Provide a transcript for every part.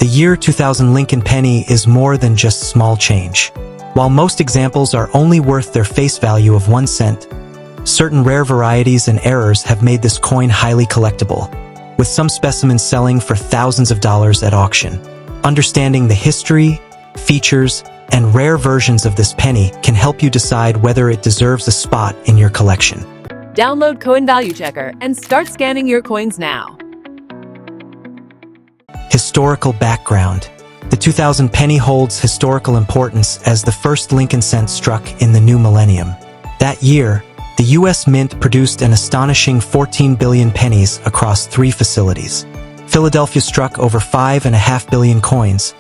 The year 2000 Lincoln penny is more than just small change. While most examples are only worth their face value of 1 cent, certain rare varieties and errors have made this coin highly collectible, with some specimens selling for thousands of dollars at auction. Understanding the history, features, and rare versions of this penny can help you decide whether it deserves a spot in your collection. Download Coin Value Checker and start scanning your coins now. Historical background. The 2000 penny holds historical importance as the first Lincoln cent struck in the new millennium. That year, the U.S. Mint produced an astonishing 14 billion pennies across 3 facilities. Philadelphia struck over 5.5 billion coins,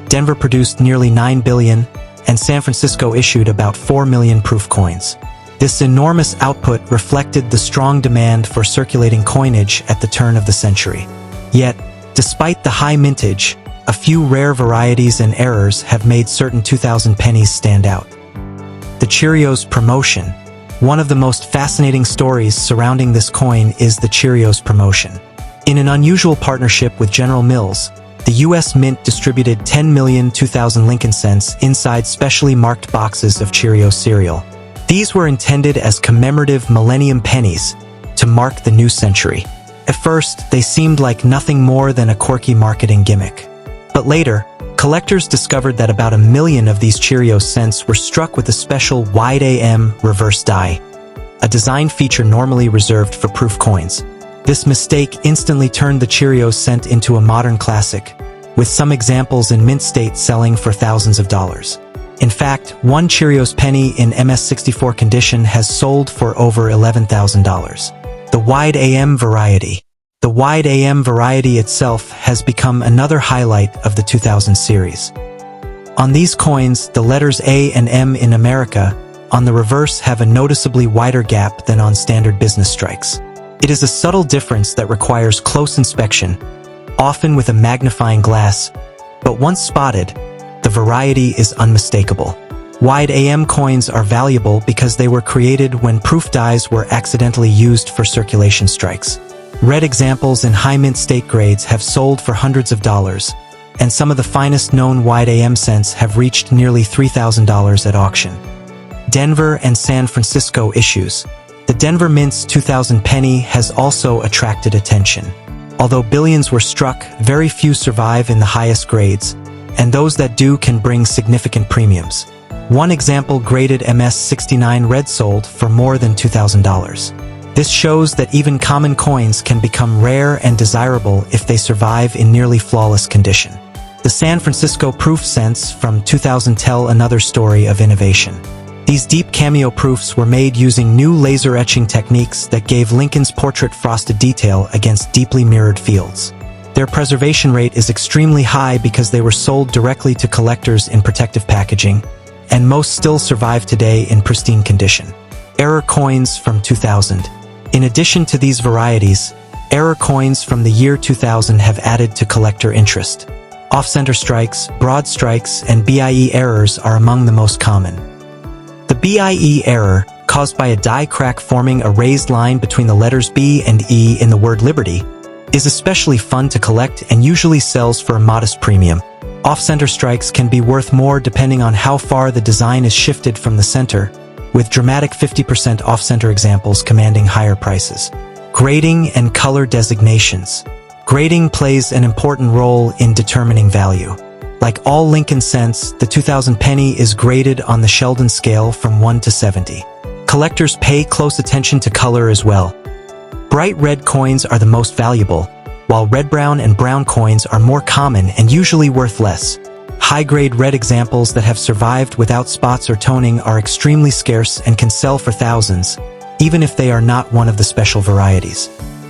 Denver produced nearly 9 billion, and San Francisco issued about 4 million proof coins. This enormous output reflected the strong demand for circulating coinage at the turn of the century. Yet, despite the high mintage, a few rare varieties and errors have made certain 2000 pennies stand out. The Cheerios promotion. One of the most fascinating stories surrounding this coin is the Cheerios promotion. In an unusual partnership with General Mills, the U.S. Mint distributed 10 million 2000 Lincoln cents inside specially marked boxes of Cheerios cereal. These were intended as commemorative Millennium pennies to mark the new century. At first, they seemed like nothing more than a quirky marketing gimmick. But later, collectors discovered that about 1 million of these Cheerios cents were struck with a special wide AM reverse die, a design feature normally reserved for proof coins. This mistake instantly turned the Cheerios cent into a modern classic, with some examples in mint state selling for thousands of dollars. In fact, one Cheerios penny in MS64 condition has sold for over $11,000. The wide AM variety. The wide AM variety itself has become another highlight of the 2000 series. On these coins, the letters A and M in America on the reverse have a noticeably wider gap than on standard business strikes. It is a subtle difference that requires close inspection, often with a magnifying glass, but once spotted, the variety is unmistakable. Wide AM coins are valuable because they were created when proof dies were accidentally used for circulation strikes. Red examples in high mint state grades have sold for hundreds of dollars, and some of the finest known wide AM cents have reached nearly $3,000 at auction. Denver and San Francisco issues. The Denver Mint's 2000 penny has also attracted attention. Although billions were struck, very few survive in the highest grades, and those that do can bring significant premiums. One example graded MS69 red sold for more than $2,000. This shows that even common coins can become rare and desirable if they survive in nearly flawless condition. The San Francisco proof cents from 2000 tell another story of innovation. These deep cameo proofs were made using new laser etching techniques that gave Lincoln's portrait frosted detail against deeply mirrored fields. Their preservation rate is extremely high because they were sold directly to collectors in protective packaging, and most still survive today in pristine condition. Error coins from 2000. In addition to these varieties, error coins from the year 2000 have added to collector interest. Off-center strikes, broad strikes, and BIE errors are among the most common. The BIE error, caused by a die crack forming a raised line between the letters B and E in the word Liberty, is especially fun to collect and usually sells for a modest premium. Off-center strikes can be worth more depending on how far the design is shifted from the center, with dramatic 50% off-center examples commanding higher prices. Grading and color designations. Grading plays an important role in determining value. Like all Lincoln cents, the 2000 penny is graded on the Sheldon scale from 1 to 70. Collectors pay close attention to color as well. Bright red coins are the most valuable, while red-brown and brown coins are more common and usually worth less. High-grade red examples that have survived without spots or toning are extremely scarce and can sell for thousands, even if they are not one of the special varieties.